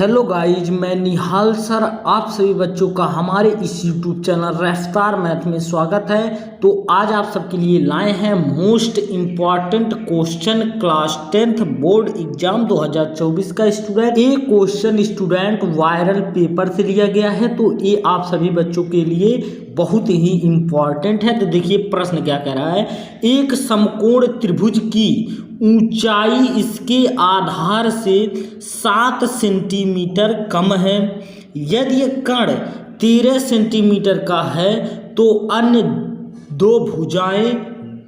Hello guys, मैं निहाल sir आप सभी बच्चों का हमारे इस यूट्यूब चैनल रफ्तार मैथ में स्वागत है। तो आज आप सबके लिए लाए हैं most important question class 10th board exam 2024 का स्टूडेंट। ये क्वेश्चन स्टूडेंट वायरल पेपर से लिया गया है, तो ये आप सभी बच्चों के लिए बहुत ही इम्पॉर्टेंट है। तो देखिए प्रश्न क्या कह रहा है। एक समकोण त्रिभुज की ऊंचाई इसके आधार से 7 सेंटीमीटर कम है। यदि यह कण 13 सेंटीमीटर का है तो अन्य दो भुजाएं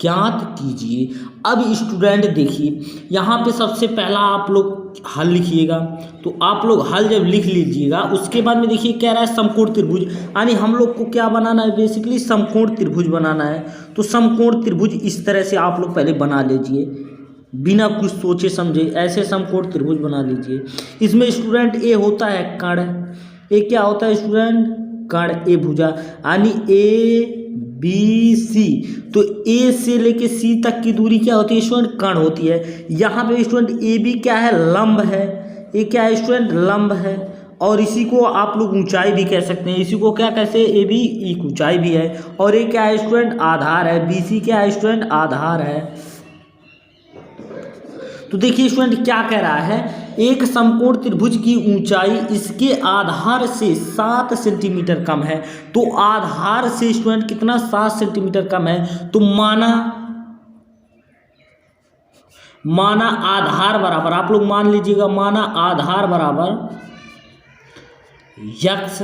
ज्ञात कीजिए। अब स्टूडेंट देखिए, यहाँ पे सबसे पहला आप लोग हल लिखिएगा। तो आप लोग हल जब लिख लीजिएगा उसके बाद में देखिए कह रहा है समकोण त्रिभुज, यानी हम लोग को क्या बनाना है, बेसिकली समकोण त्रिभुज बनाना है। तो समकोण त्रिभुज इस तरह से आप लोग पहले बना लीजिए, बिना कुछ सोचे समझे ऐसे समकोण त्रिभुज बना लीजिए। इसमें स्टूडेंट ए होता है कण, ए क्या होता है स्टूडेंट, कण, ए भुजा, यानी ए बी सी। तो ए से लेके सी तक की दूरी क्या होती है स्टूडेंट, कण होती है। यहाँ पे स्टूडेंट ए बी क्या है, लंब है। ए क्या है स्टूडेंट, लंब है। और इसी को आप लोग ऊंचाई भी कह सकते हैं। इसी को क्या कहते हैं, ए बी एक ऊंचाई भी है। और ए क्या है स्टूडेंट, आधार है। बी सी क्या है स्टूडेंट, आधार है। तो देखिए स्टूडेंट क्या कह रहा है, एक समकोण त्रिभुज की ऊंचाई इसके आधार से 7 सेंटीमीटर कम है। तो आधार से स्टूडेंट कितना, 7 सेंटीमीटर कम है। तो माना आधार बराबर, आप लोग मान लीजिएगा, माना आधार बराबर यक्स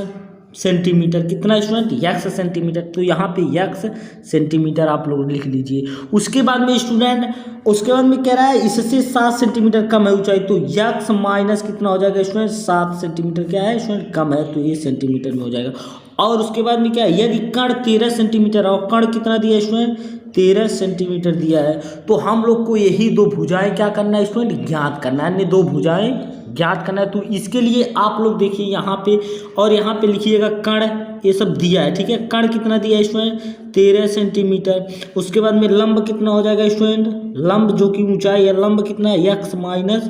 सेंटीमीटर, कितना स्टूडेंट, यक्स सेंटीमीटर। तो यहाँ पे यक्स सेंटीमीटर आप लोग लिख लीजिए। उसके बाद में स्टूडेंट, उसके बाद में कह रहा है इससे 7 सेंटीमीटर कम है ऊंचाई। तो यक्स माइनस कितना हो जाएगा स्टूडेंट, 7 सेंटीमीटर क्या है स्टूडेंट, कम है। तो ये सेंटीमीटर में हो जाएगा। और उसके बाद में क्या है, यदि कण 13 सेंटीमीटर और कण कितना दिया है स्टूडेंट, 13 सेंटीमीटर दिया है। तो हम लोग को यही दो भुजाएं क्या करना है स्टूडेंट, ज्ञात करना है। दो भुजाएं ज्ञात करना है। तो इसके लिए आप लोग देखिए यहाँ पे, और यहाँ पे लिखिएगा कण, ये सब दिया है, ठीक है। कण कितना दिया है स्टूडेंट, 13 सेंटीमीटर। उसके बाद में लंब कितना हो जाएगा स्टूडेंट, लंब जो कि ऊंचाई है, लंब कितना है, यक्स माइनस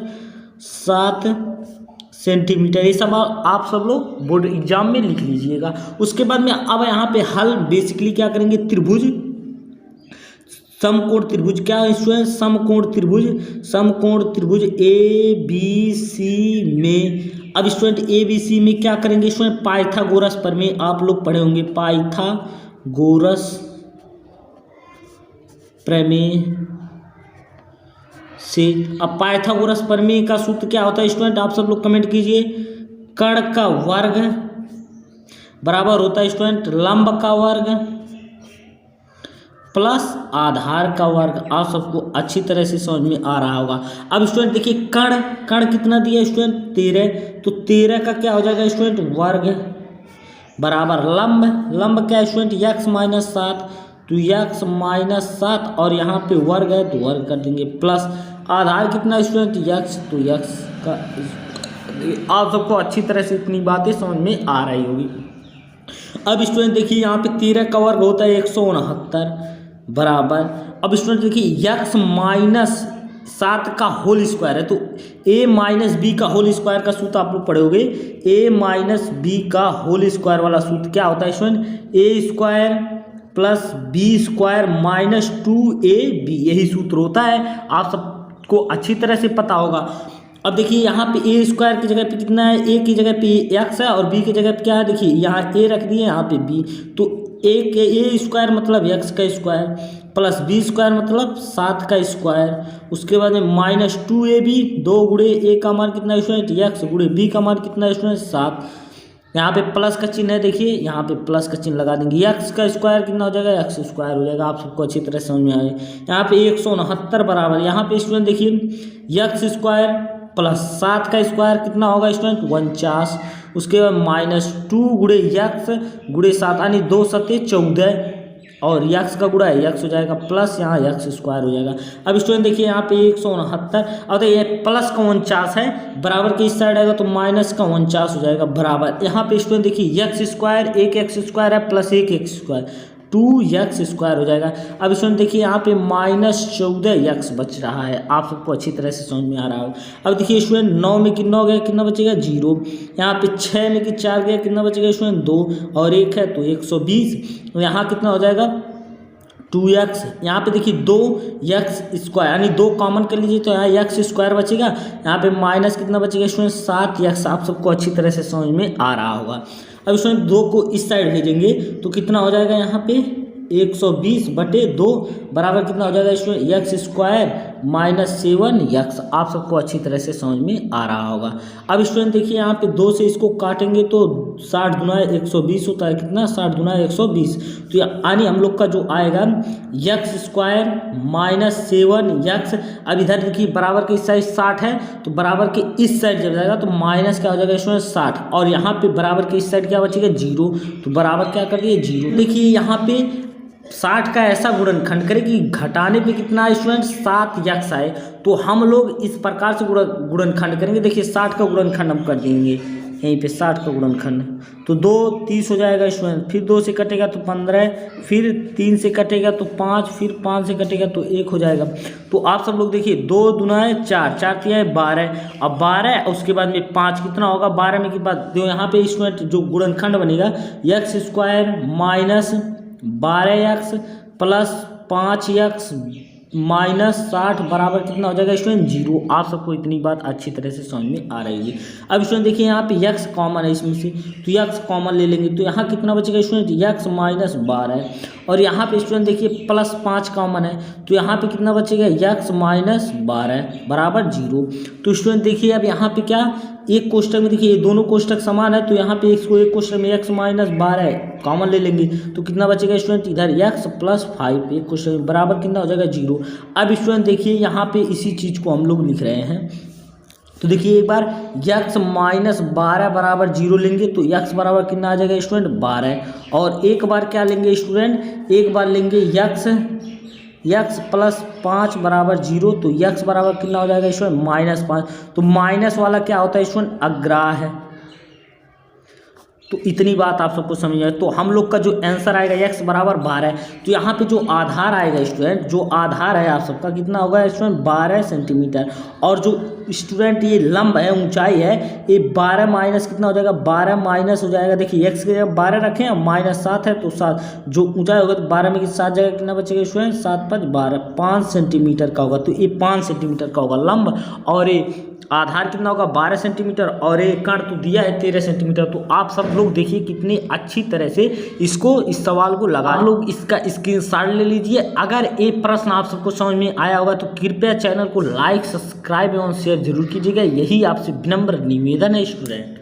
7 सेंटीमीटर। ये सब आप सब लोग बोर्ड एग्जाम में लिख लीजिएगा। उसके बाद में अब यहाँ पे हल बेसिकली क्या करेंगे, त्रिभुज, समकोण त्रिभुज क्या है स्टूडेंट, समकोण त्रिभुज ए बी सी में। अब स्टूडेंट ए बी सी में क्या करेंगे स्टूडेंट, पाइथागोरस प्रमेय आप लोग पढ़े होंगे, पाइथागोरस प्रमेय से। अब पाइथागोरस प्रमेय का सूत्र क्या होता है स्टूडेंट, आप सब लोग कमेंट कीजिए। कण का वर्ग बराबर होता है स्टूडेंट लंब का वर्ग प्लस आधार का वर्ग। आप सबको अच्छी तरह से समझ में आ रहा होगा। अब स्टूडेंट देखिए कण कितना दिया स्टूडेंट, 13। तो 13 का क्या हो जाएगा स्टूडेंट, वर्ग बराबर लंब क्या है स्टूडेंट, यक्स माइनस 7। तो यक्स माइनस 7 और यहाँ पे वर्ग है तो वर्ग कर देंगे, प्लस आधार कितना स्टूडेंट, यक्स। तो यक्स का, आप सबको अच्छी तरह से इतनी बातें समझ में आ रही होगी। अब स्टूडेंट देखिए यहाँ पे 13 का वर्ग होता है 169 बराबर। अब स्टूडेंट देखिए यक्स माइनस 7 का होल स्क्वायर है। तो a माइनस बी का होल स्क्वायर का सूत्र आप लोग पढ़ोगे, a माइनस बी का होल स्क्वायर वाला सूत्र क्या होता है student, a square plus B square minus 2ab, यही सूत्र होता है, आप सबको अच्छी तरह से पता होगा। अब देखिए यहाँ पे ए स्क्वायर की जगह पे कितना है, ए की जगह पे एक्स है और बी की जगह पे क्या है, देखिए यहाँ ए रख दिए, यहाँ पे बी। तो ए स्क्वायर मतलब एक्स का स्क्वायर प्लस बी स्क्वायर मतलब 7 का स्क्वायर। उसके बाद में माइनस 2ab, 2 गुणे ए का मान कितना स्टूडेंट, एक्स, गुणे बी का मान कितना स्टूडेंट, 7। यहाँ पे प्लस का चिन्ह है, देखिए यहाँ पे प्लस का चिन्ह लगा देंगे। एक्स का स्क्वायर कितना हो जाएगा, एक्स स्क्वायर हो जाएगा। आप सबको अच्छी तरह समझ में आए। यहाँ पे 169 बराबर, यहाँ पे स्टूडेंट देखिए एक्स स्क्वायर प्लस 7 का स्क्वायर कितना होगा स्टूडेंट, 49। उसके बाद माइनस 2 गुणे यक्स गुणे 7, यानी 2 सत्ते 14 और यक्स का गुणा है यक्स हो जाएगा, प्लस यहाँ यक्स स्क्वायर हो जाएगा। अब स्टूडेंट देखिए यहाँ पे 169, अब ये प्लस का 49 है, बराबर के इस साइड आएगा तो माइनस का 49 हो जाएगा बराबर। यहाँ पे स्टूडेंट देखिए यक्स स्क्वायर, एक एक्स स्क्वायर है प्लस एक एक्स स्क्वायर, 2x² हो जाएगा। अब इसमें देखिए यहाँ पे -14x बच रहा है, आप सबको अच्छी तरह से समझ में आ रहा हो। अब देखिए स्टूडेंट 9 में कि 9 गया, कितना बचेगा 0। यहाँ पे 6 में कि 4 गया, कितना बचेगा स्टूडेंट 2 और 1 है तो 120। यहाँ कितना हो जाएगा 2x। यहाँ पे देखिए 2x² यानी 2 कॉमन कर लीजिए तो यहाँ x² बचेगा। यहाँ पे माइनस कितना बचेगा स्टूडेंट 7x, आप सबको अच्छी तरह से समझ में आ रहा होगा। अब इसमें 2 को इस साइड भेजेंगे तो कितना हो जाएगा यहाँ पे 120/2 बराबर कितना हो जाएगा इसमें x² - 7x, आप सबको अच्छी तरह से समझ में आ रहा होगा। अब स्टूडेंट देखिए यहाँ पे 2 से इसको काटेंगे तो 60 × 120 होता है, कितना 60 × 120, तो यानी हम लोग का जो आएगा x² - 7x। अब इधर देखिए बराबर के इस साइड 60 है तो बराबर के इस साइड जब जाएगा तो माइनस क्या हो जाएगा इसमें 60 और यहाँ पे बराबर के इस साइड क्या बचेगा 0, तो बराबर क्या कर दिए 0। देखिए यहाँ पे 60 का ऐसा गुणनखंड करें कि घटाने पे कितना है स्टूडेंट 7x आए, तो हम लोग इस प्रकार से गुणनखंड करेंगे। देखिए 60 का गुणनखंड हम कर देंगे यहीं पे 60 का गुणनखंड, तो 2 30 हो जाएगा स्टूडेंट, फिर 2 से कटेगा तो 15, फिर 3 से कटेगा तो 5, फिर 5 से कटेगा तो 1 हो जाएगा। तो आप सब लोग देखिए 2 दूना 4, 4 तिया 12, अब 12 उसके बाद में 5 कितना होगा 12 में के बाद जो यहाँ पे स्टूडेंट जो गुणनखंड बनेगा x² - 12x plus 5x minus 60 बराबर कितना हो जाएगा स्टूडेंट 0। आप सबको इतनी बात अच्छी तरह से समझ में आ रही है। अब स्टूडेंट देखिए यहाँ पे x कॉमन है इसमें से, तो x कॉमन ले लेंगे तो यहाँ कितना बचेगा स्टूडेंट x - 12 और यहाँ पे स्टूडेंट देखिए प्लस 5 कॉमन है तो यहाँ पे कितना बचेगा x - 12 बराबर 0। तो स्टूडेंट देखिए अब यहाँ पे क्या एक कोष्टक में देखिए ये दोनों कोष्टक समान है तो यहाँ पे x को एक कोष्टक में x - 12 कॉमन ले लेंगे तो कितना बचेगा स्टूडेंट इधर x + 5 एक कोष्टक में बराबर कितना हो जाएगा 0। अब स्टूडेंट देखिए यहाँ पे इसी चीज़ को हम लोग लिख रहे हैं, तो देखिए एक बार x - 12 बराबर 0 लेंगे तो x बराबर कितना आ जाएगा स्टूडेंट 12 और एक बार क्या लेंगे स्टूडेंट एक बार लेंगे x + 5 बराबर 0 तो x बराबर कितना हो जाएगा स्टूडेंट -5, तो माइनस वाला क्या होता है स्टूडेंट अग्राह्य है। तो इतनी बात आप सबको समझ आए। तो हम लोग का जो आंसर आएगा x बराबर 12, तो यहाँ पे जो आधार आएगा स्टूडेंट जो आधार है आप सबका कितना होगा स्टूडेंट 12 सेंटीमीटर और जो स्टूडेंट ये लंब है ऊंचाई है ये 12 माइनस कितना हो जाएगा 12 माइनस हो जाएगा। देखिए x के जगह 12 रखें और -7 है तो 7 जो ऊंचाई होगा तो 12 में कि 7 जगह कितना बचेगा स्टूडेंट 7 × 5 12 5 सेंटीमीटर का होगा, तो ये 5 सेंटीमीटर का होगा लंब और ये आधार कितना होगा 12 सेंटीमीटर और एक कण तो दिया है 13 सेंटीमीटर। तो आप सब लोग देखिए कितनी अच्छी तरह से इसको इस सवाल को लगा लोग इसका स्क्रीनशॉट ले लीजिए। अगर ये प्रश्न आप सबको समझ में आया होगा तो कृपया चैनल को लाइक सब्सक्राइब एवं शेयर जरूर कीजिएगा, यही आपसे विनम्र निवेदन है स्टूडेंट।